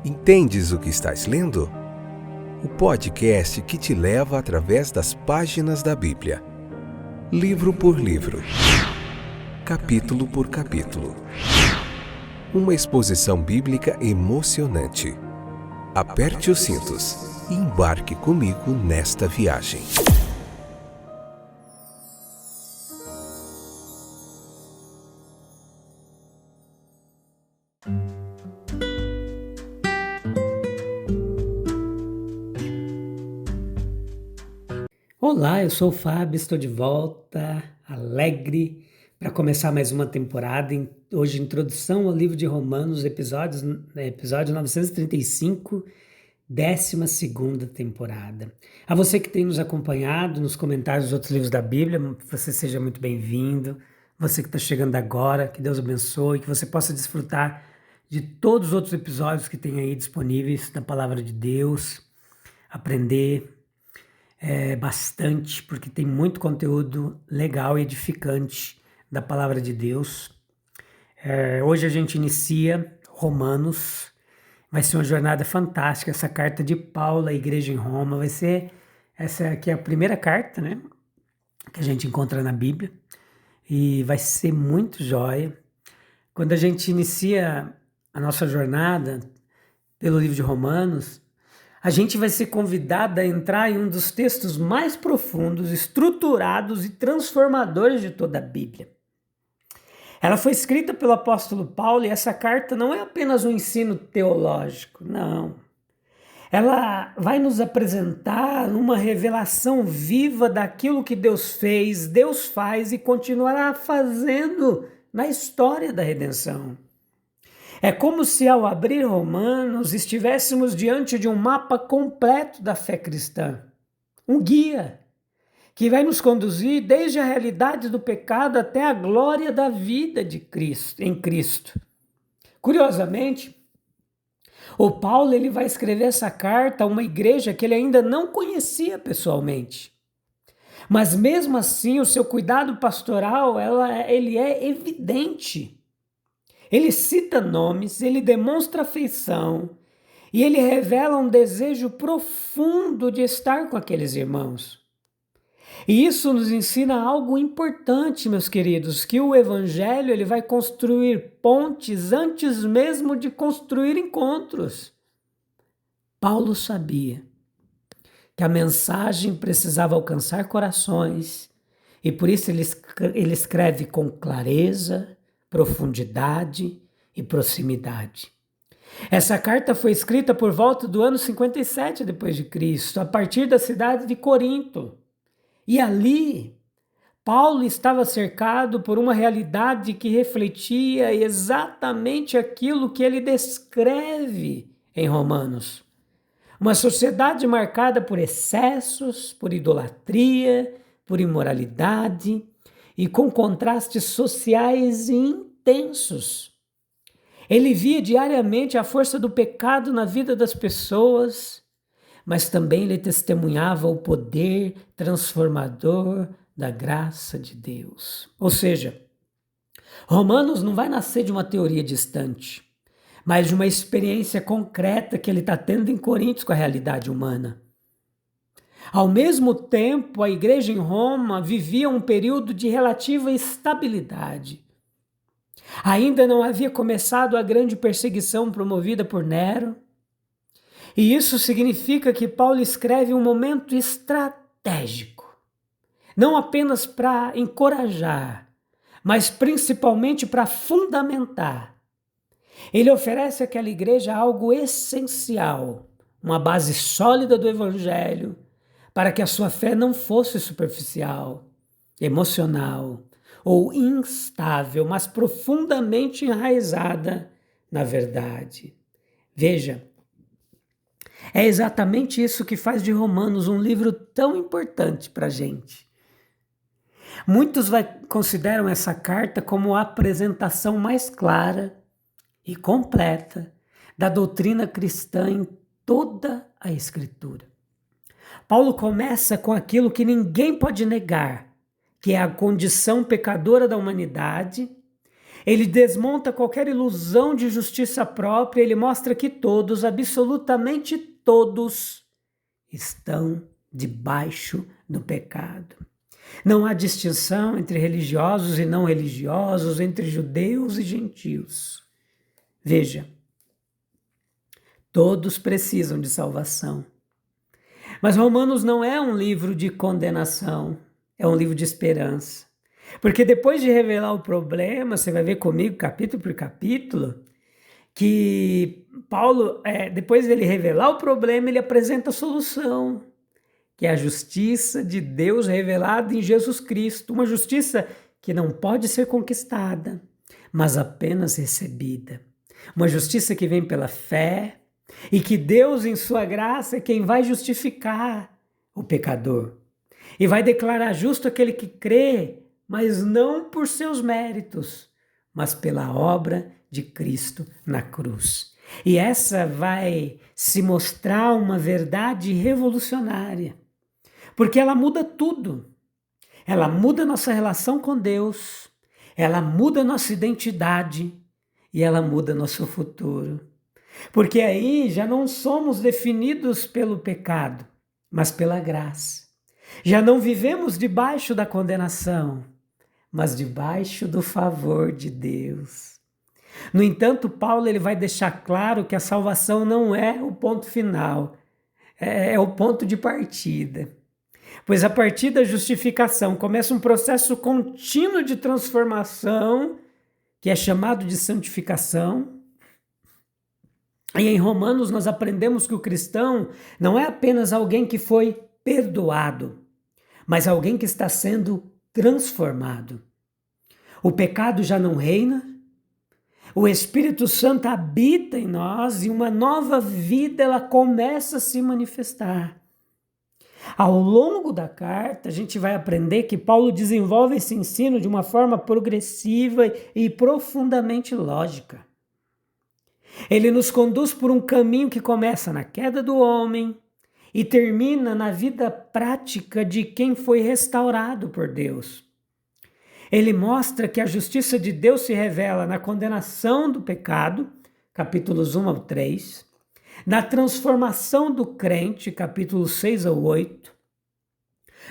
Entendes o que estás lendo? O podcast que te leva através das páginas da Bíblia, livro por livro, capítulo por capítulo. Uma exposição bíblica emocionante. Aperte os cintos e embarque comigo nesta viagem. Olá, eu sou o Fábio, estou de volta, alegre, para começar mais uma temporada. Hoje, introdução ao livro de Romanos, episódio 935, 12ª temporada. A você que tem nos acompanhado nos comentários dos outros livros da Bíblia, você seja muito bem-vindo. Você que está chegando agora, que Deus abençoe, que você possa desfrutar de todos os outros episódios que tem aí disponíveis da Palavra de Deus, aprender bastante, porque tem muito conteúdo legal e edificante da Palavra de Deus. Hoje a gente inicia Romanos, vai ser uma jornada fantástica, essa carta de Paulo à igreja em Roma, essa aqui é a primeira carta, né, que a gente encontra na Bíblia, e vai ser muito jóia. Quando a gente inicia a nossa jornada pelo livro de Romanos, a gente vai ser convidado a entrar em um dos textos mais profundos, estruturados e transformadores de toda a Bíblia. Ela foi escrita pelo apóstolo Paulo e essa carta não é apenas um ensino teológico, não. Ela vai nos apresentar uma revelação viva daquilo que Deus fez, Deus faz e continuará fazendo na história da redenção. É como se ao abrir Romanos estivéssemos diante de um mapa completo da fé cristã, um guia que vai nos conduzir desde a realidade do pecado até a glória da vida de Cristo, em Cristo. Curiosamente, o Paulo ele vai escrever essa carta a uma igreja que ele ainda não conhecia pessoalmente. Mas mesmo assim, o seu cuidado pastoral ele é evidente. Ele cita nomes, ele demonstra afeição e ele revela um desejo profundo de estar com aqueles irmãos. E isso nos ensina algo importante, meus queridos, que o evangelho ele vai construir pontes antes mesmo de construir encontros. Paulo sabia que a mensagem precisava alcançar corações e por isso ele escreve com clareza, profundidade e proximidade. Essa carta foi escrita por volta do ano 57 depois de Cristo, a partir da cidade de Corinto. E ali, Paulo estava cercado por uma realidade que refletia exatamente aquilo que ele descreve em Romanos. Uma sociedade marcada por excessos, por idolatria, por imoralidade, e com contrastes sociais intensos. Ele via diariamente a força do pecado na vida das pessoas, mas também ele testemunhava o poder transformador da graça de Deus. Ou seja, Romanos não vai nascer de uma teoria distante, mas de uma experiência concreta que ele está tendo em Coríntios com a realidade humana. Ao mesmo tempo, a igreja em Roma vivia um período de relativa estabilidade. Ainda não havia começado a grande perseguição promovida por Nero. E isso significa que Paulo escreve um momento estratégico, não apenas para encorajar, mas principalmente para fundamentar. Ele oferece àquela igreja algo essencial, uma base sólida do evangelho, para que a sua fé não fosse superficial, emocional ou instável, mas profundamente enraizada na verdade. Veja, é exatamente isso que faz de Romanos um livro tão importante para a gente. Muitos consideram essa carta como a apresentação mais clara e completa da doutrina cristã em toda a Escritura. Paulo começa com aquilo que ninguém pode negar, que é a condição pecadora da humanidade, Ele desmonta qualquer ilusão de justiça própria, ele mostra que todos, absolutamente todos, estão debaixo do pecado. Não há distinção entre religiosos e não religiosos, entre judeus e gentios. Veja, todos precisam de salvação. Mas Romanos não é um livro de condenação, é um livro de esperança. Porque depois de revelar o problema, você vai ver comigo capítulo por capítulo, que Paulo, depois dele revelar o problema, ele apresenta a solução, que é a justiça de Deus revelada em Jesus Cristo. Uma justiça que não pode ser conquistada, mas apenas recebida. Uma justiça que vem pela fé e que Deus, em sua graça, é quem vai justificar o pecador. E vai declarar justo aquele que crê, mas não por seus méritos, mas pela obra de Cristo na cruz. E essa vai se mostrar uma verdade revolucionária, porque ela muda tudo. Ela muda nossa relação com Deus, ela muda nossa identidade e ela muda nosso futuro. Porque aí já não somos definidos pelo pecado, mas pela graça. Já não vivemos debaixo da condenação, mas debaixo do favor de Deus. No entanto, Paulo ele vai deixar claro que a salvação não é o ponto final, é o ponto de partida. Pois a partir da justificação começa um processo contínuo de transformação, que é chamado de santificação. E em Romanos nós aprendemos que o cristão não é apenas alguém que foi perdoado, mas alguém que está sendo transformado. O pecado já não reina, o Espírito Santo habita em nós e uma nova vida ela começa a se manifestar. Ao longo da carta, a gente vai aprender que Paulo desenvolve esse ensino de uma forma progressiva e profundamente lógica. Ele nos conduz por um caminho que começa na queda do homem e termina na vida prática de quem foi restaurado por Deus. Ele mostra que a justiça de Deus se revela na condenação do pecado, capítulos 1 ao 3, na transformação do crente, capítulos 6 ao 8,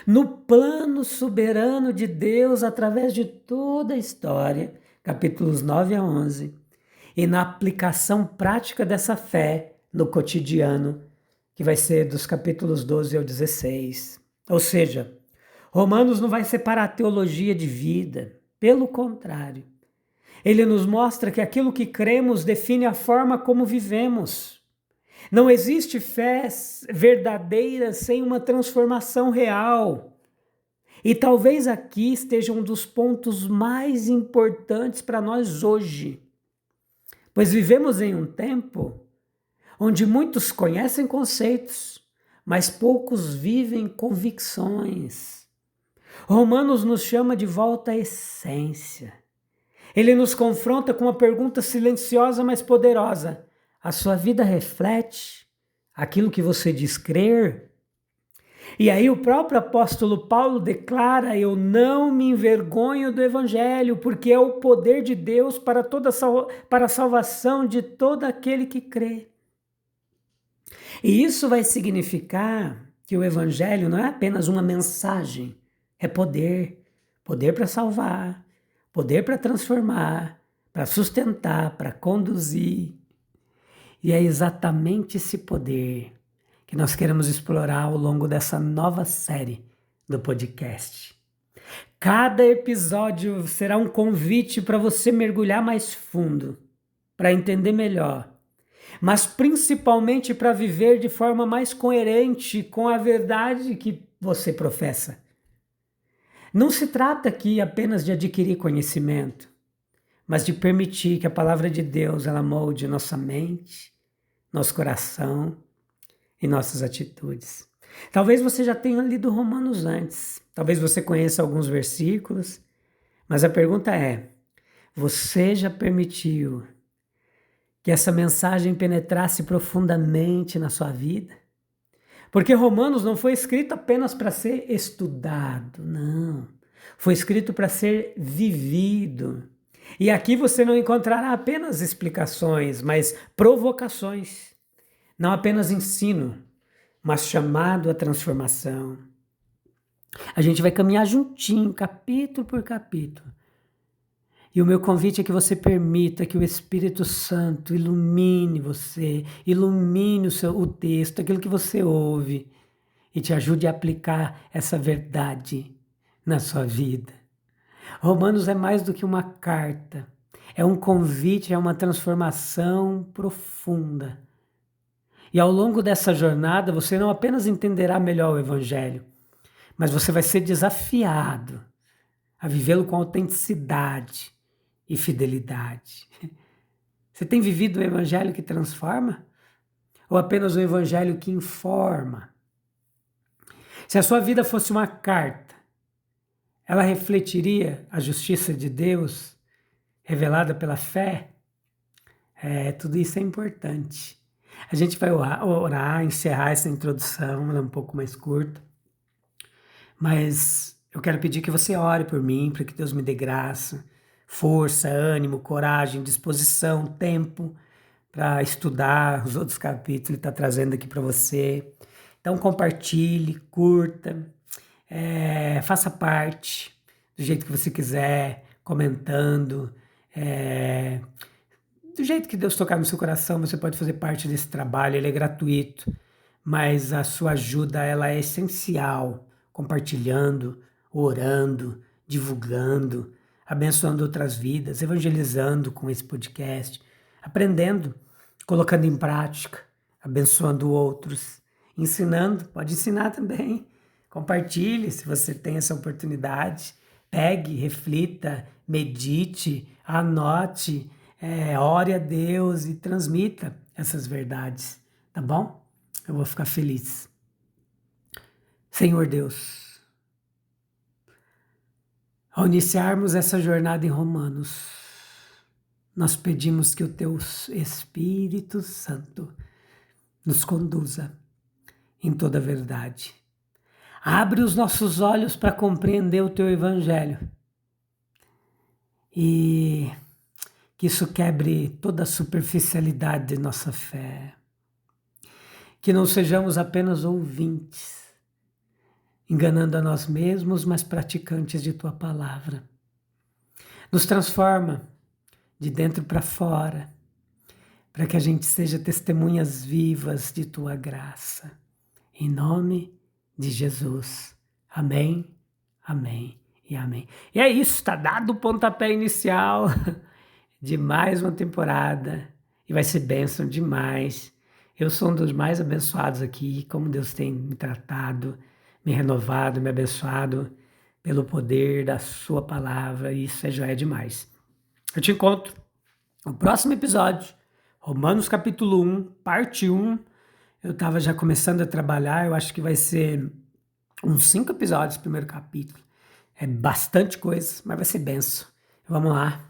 no plano soberano de Deus através de toda a história, capítulos 9 a 11, e na aplicação prática dessa fé no cotidiano, que vai ser dos capítulos 12 ao 16. Ou seja, Romanos não vai separar a teologia de vida, pelo contrário. Ele nos mostra que aquilo que cremos define a forma como vivemos. Não existe fé verdadeira sem uma transformação real. E talvez aqui esteja um dos pontos mais importantes para nós hoje. Pois vivemos em um tempo onde muitos conhecem conceitos, mas poucos vivem convicções. Romanos nos chama de volta à essência. Ele nos confronta com uma pergunta silenciosa, mas poderosa. A sua vida reflete aquilo que você diz crer? E aí o próprio apóstolo Paulo declara: eu não me envergonho do evangelho, porque é o poder de Deus para a salvação de todo aquele que crê. E isso vai significar que o evangelho não é apenas uma mensagem, é poder. Poder para salvar, poder para transformar, para sustentar, para conduzir. E é exatamente esse poder que nós queremos explorar ao longo dessa nova série do podcast. Cada episódio será um convite para você mergulhar mais fundo, para entender melhor, mas principalmente para viver de forma mais coerente com a verdade que você professa. Não se trata aqui apenas de adquirir conhecimento, mas de permitir que a palavra de Deus ela molde nossa mente, nosso coração e nossas atitudes. Talvez você já tenha lido Romanos antes, talvez você conheça alguns versículos, mas a pergunta é: você já permitiu que essa mensagem penetrasse profundamente na sua vida? Porque Romanos não foi escrito apenas para ser estudado, não. Foi escrito para ser vivido. E aqui você não encontrará apenas explicações, mas provocações. Não apenas ensino, mas chamado à transformação. A gente vai caminhar juntinho, capítulo por capítulo. E o meu convite é que você permita que o Espírito Santo ilumine você, ilumine o texto, aquilo que você ouve, e te ajude a aplicar essa verdade na sua vida. Romanos é mais do que uma carta, é um convite a uma transformação profunda. E ao longo dessa jornada, você não apenas entenderá melhor o Evangelho, mas você vai ser desafiado a vivê-lo com autenticidade e fidelidade. Você tem vivido o Evangelho que transforma? Ou apenas o Evangelho que informa? Se a sua vida fosse uma carta, ela refletiria a justiça de Deus revelada pela fé? Tudo isso é importante. A gente vai orar, encerrar essa introdução, ela é um pouco mais curta, mas eu quero pedir que você ore por mim, para que Deus me dê graça, força, ânimo, coragem, disposição, tempo para estudar os outros capítulos que está trazendo aqui para você. Então compartilhe, curta, faça parte do jeito que você quiser, comentando, do jeito que Deus tocar no seu coração, você pode fazer parte desse trabalho, ele é gratuito, mas a sua ajuda ela é essencial, compartilhando, orando, divulgando, abençoando outras vidas, evangelizando com esse podcast, aprendendo, colocando em prática, abençoando outros, ensinando, pode ensinar também, compartilhe se você tem essa oportunidade, pegue, reflita, medite, anote, ore a Deus e transmita essas verdades, tá bom? Eu vou ficar feliz. Senhor Deus, ao iniciarmos essa jornada em Romanos, nós pedimos que o Teu Espírito Santo nos conduza em toda a verdade. Abre os nossos olhos para compreender o Teu Evangelho e que isso quebre toda a superficialidade de nossa fé. Que não sejamos apenas ouvintes, enganando a nós mesmos, mas praticantes de Tua palavra. Nos transforma de dentro para fora, para que a gente seja testemunhas vivas de Tua graça. Em nome de Jesus. Amém, amém e amém. E é isso, está dado o pontapé inicial de mais uma temporada e vai ser bênção demais. Eu sou um dos mais abençoados aqui, como Deus tem me tratado, me renovado, me abençoado pelo poder da sua palavra, e isso já é demais. Eu te encontro no próximo episódio, Romanos capítulo 1, parte 1. Eu estava já começando a trabalhar, eu acho que vai ser uns 5 episódios, primeiro capítulo. É bastante coisa, mas vai ser benção. Vamos lá.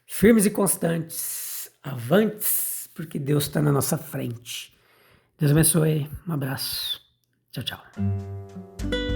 Firmes e constantes, avantes, porque Deus está na nossa frente. Deus abençoe, um abraço. Tchau, tchau.